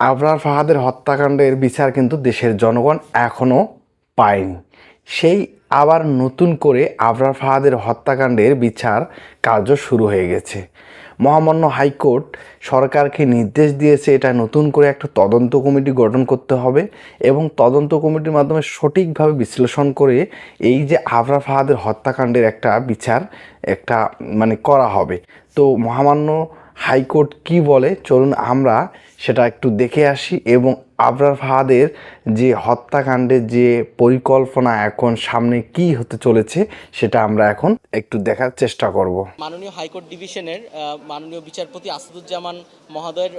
আবরার ফাহাদের হত্যাকাণ্ডের বিচার কিন্তু দেশের জনগণ এখনও পায়নি। সেই আবার নতুন করে আবরার ফাহাদের হত্যাকাণ্ডের বিচার কার্য শুরু হয়ে গেছে। মহামান্য হাইকোর্ট সরকারকে নির্দেশ দিয়েছে এটা নতুন করে একটা তদন্ত কমিটি গঠন করতে হবে এবং তদন্ত কমিটির মাধ্যমে সঠিকভাবে বিশ্লেষণ করে এই যে আবরার ফাহাদের হত্যাকাণ্ডের একটা বিচার করা হবে। তো মহামান্য হাইকোর্ট কি বলে চলুন আমরা সেটা একটু দেখে আসি এবং আবরার ফাহাদের যে হত্যাকাণ্ডের যে পরিকল্পনা এখন সামনে কি হতে চলেছে সেটা আমরা এখন একটু দেখার চেষ্টা করব। মাননীয় হাইকোর্ট ডিভিশনের মাননীয় বিচারপতি আসাদুজ্জামান মহোদয়ের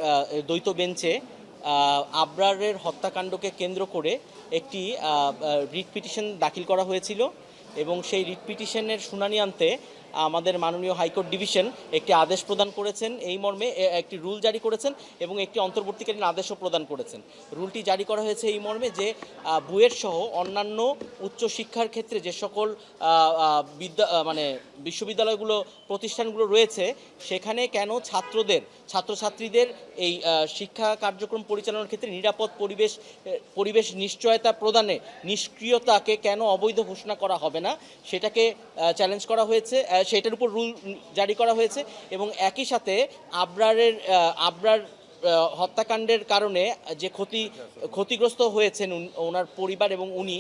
দ্বৈত বেঞ্চে আবরারের হত্যাকাণ্ডকে কেন্দ্র করে একটি রিট পিটিশন দাখিল করা হয়েছিল এবং সেই রিট পিটিশনের শুনানি আনতে আমাদের মাননীয় হাইকোর্ট ডিভিশন একটি আদেশ প্রদান করেছেন, এই মর্মে একটি রুল জারি করেছেন এবং একটি অন্তর্বর্তীকালীন আদেশও প্রদান করেছেন। রুলটি জারি করা হয়েছে এই মর্মে যে বুয়েট সহ অন্যান্য উচ্চশিক্ষার ক্ষেত্রে যে সকল বিশ্ববিদ্যালয়গুলো প্রতিষ্ঠানগুলো রয়েছে সেখানে কেন ছাত্রছাত্রীদের এই শিক্ষা কার্যক্রম পরিচালনার ক্ষেত্রে নিরাপদ পরিবেশ নিশ্চয়তা প্রদানে নিষ্ক্রিয়তাকে কেন অবৈধ ঘোষণা করা হবে না সেটাকে চ্যালেঞ্জ করা হয়েছে, সেটার উপর রুল জারি করা হয়েছে এবং একই সাথে আবরার হত্যাকাণ্ডের কারণে যে ক্ষতিগ্রস্ত হয়েছেন ওনার পরিবার এবং উনি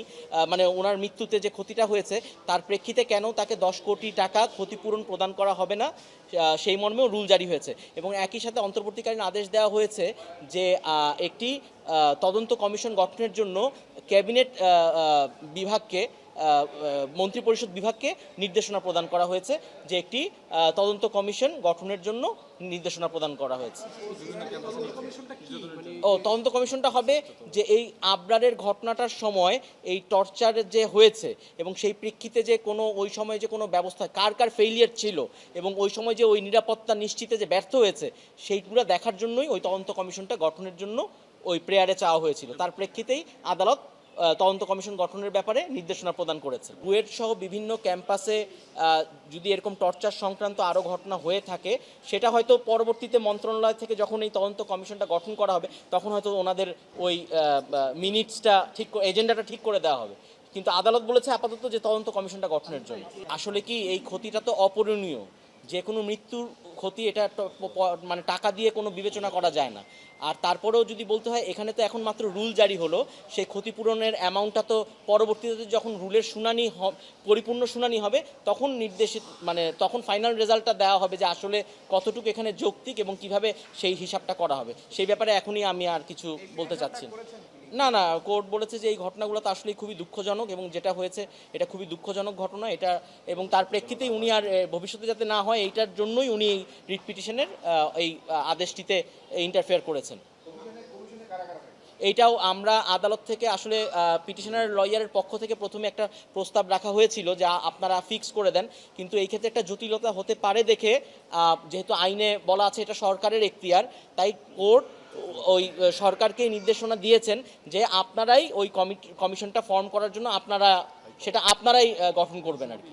ওনার মৃত্যুতে যে ক্ষতিটা হয়েছে তার প্রেক্ষিতে কেন তাকে 10 কোটি টাকা ক্ষতিপূরণ প্রদান করা হবে না সেই মর্মেও রুল জারি হয়েছে এবং একই সাথে অন্তর্বর্তীকালীন আদেশ দেওয়া হয়েছে যে একটি তদন্ত কমিশন গঠনের জন্য ক্যাবিনেট বিভাগকে মন্ত্রিপরিষদ বিভাগকে নির্দেশনা প্রদান করা হয়েছে যে একটি তদন্ত কমিশন গঠনের জন্য নির্দেশনা প্রদান করা হয়েছে। তদন্ত কমিশনটা হবে যে এই আবরারের ঘটনাটার সময় এই টর্চার যে হয়েছে এবং সেই প্রেক্ষিতে যে কোনো ওই সময় যে কোনো ব্যবস্থা কার ফেইলিয়ার ছিল এবং ওই সময় যে ওই নিরাপত্তা নিশ্চিতে যে ব্যর্থ হয়েছে সেইগুলো দেখার জন্যই ওই তদন্ত কমিশনটা গঠনের জন্য ওই প্রেয়ারে চাওয়া হয়েছিল। তার প্রেক্ষিতেই আদালত তদন্ত কমিশন গঠনের ব্যাপারে নির্দেশনা প্রদান করেছে। বুয়েট সহ বিভিন্ন ক্যাম্পাসে যদি এরকম টর্চার সংক্রান্ত আরও ঘটনা হয়ে থাকে সেটা হয়তো পরবর্তীতে মন্ত্রণালয় থেকে যখন এই তদন্ত কমিশনটা গঠন করা হবে তখন হয়তো ওনাদের ওই মিনিটসটা এজেন্ডাটা ঠিক করে দেওয়া হবে, কিন্তু আদালত বলেছে আপাতত যে তদন্ত কমিশনটা গঠনের জন্য। আসলে কি এই ক্ষতিটা তো অপূরণীয়, যে কোনো মৃত্যুর ক্ষতি এটা টাকা দিয়ে কোনো বিবেচনা করা যায় না। আর তারপরেও যদি বলতে হয় এখানে তো এখন মাত্র রুল জারি হলো, সেই ক্ষতিপূরণের অ্যামাউন্টটা তো পরবর্তীতে যখন রুলের শুনানি পরিপূর্ণ শুনানি হবে তখন তখন ফাইনাল রেজাল্টটা দেওয়া হবে যে আসলে কতটুকু এখানে যৌক্তিক এবং কিভাবে সেই হিসাবটা করা হবে। সেই ব্যাপারে এখনই আমি আর কিছু বলতে চাচ্ছি না। কোর্ট বলেছে যে এই ঘটনাগুলো তো আসলে খুবই দুঃখজনক এবং যেটা হয়েছে এটা খুবই দুঃখজনক ঘটনা, এটা এবং তার প্রেক্ষিতেই উনি আর ভবিষ্যতে যাতে না হয় এইটার জন্যই উনি এই রিট পিটিশনের এই আদেশটিতে ইন্টারফেয়ার করেছেন। এইটাও আমরা আদালত থেকে আসলে পিটিশনার লয়ারের পক্ষ থেকে প্রথমে একটা প্রস্তাব রাখা হয়েছিল যে আপনারা ফিক্স করে দেন, কিন্তু এই ক্ষেত্রে একটা জটিলতা হতে পারে দেখে যেহেতু আইনে বলা আছে এটা সরকারের এখতিয়ার, তাই কোর্ট ওই সরকারকে নির্দেশনা দিয়েছেন যে আপনারাই ওই কমিশনটা ফর্ম করার জন্য আপনারাই গঠন করবেন আর কি।